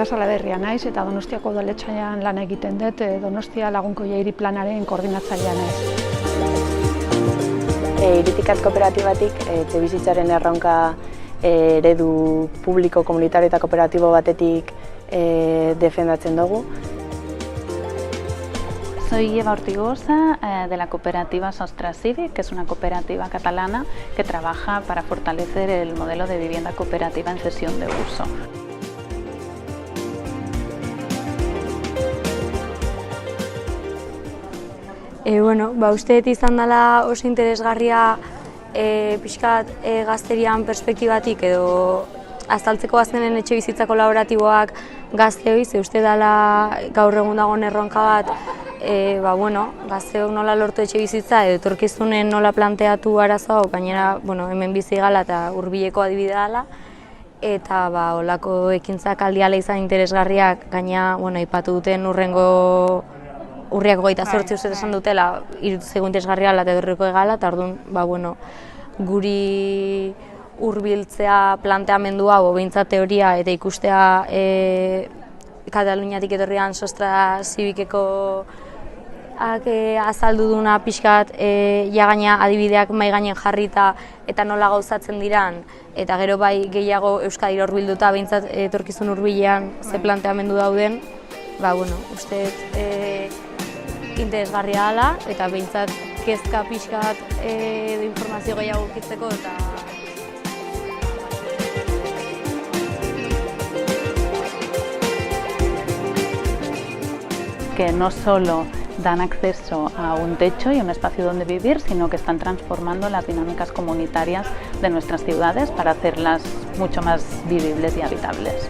Nela Salaberria naiz eta Donostiako udaletxean lan egiten dut, Donostia Lagunkoia hiri planaren koordinatzailea naiz. Iritikat kooperatibatik etxebizitzaren erronka eredu publiko, komunitario eta kooperatibo batetik defendatzen dugu. Soy Eva Ortigosa, de la cooperativa Sostra Civic, que es una cooperativa catalana que trabaja para fortalecer el modelo de vivienda cooperativa en cesión de uso. Uste dut izan dela oso interesgarria pixkat gazterian perspektibatik edo azaltzeko azkenen etxebizitza kolaboratiboak gazteoi, ze uste dela gaur egun dagoen erronka bat gazteok nola lortu etxebizitza edo etorkizunen nola planteatu arazoa, gainera hemen bizi gala eta hurbileko adibidea dela. Eta holako ekintzak aldiala izan interesgarriak, gaina aipatu duten urriak 28 uste esan dutela, irutu zaigu interesgarria eta edurriko egala, eta orduan guri hurbiltzea planteamendu hau, behintzat teoria eta ikustea Kataluniatik etorrian Sostra Civiceko azaldu duna pixkat gaina adibideak mahai gainen jarrita eta nola gauzatzen diran, eta gero bai gehiago Euskadira hurbilduta behintzat etorkizun hurbilean ze planteamendu dauden, uste interesgarria dela eta behintzat kezka pixkat informazio gehiago ukitzeko eta que no solo dan acceso a un techo y un espacio donde vivir, sino que están transformando las dinámicas comunitarias de nuestras ciudades para hacerlas mucho más vivibles y habitables.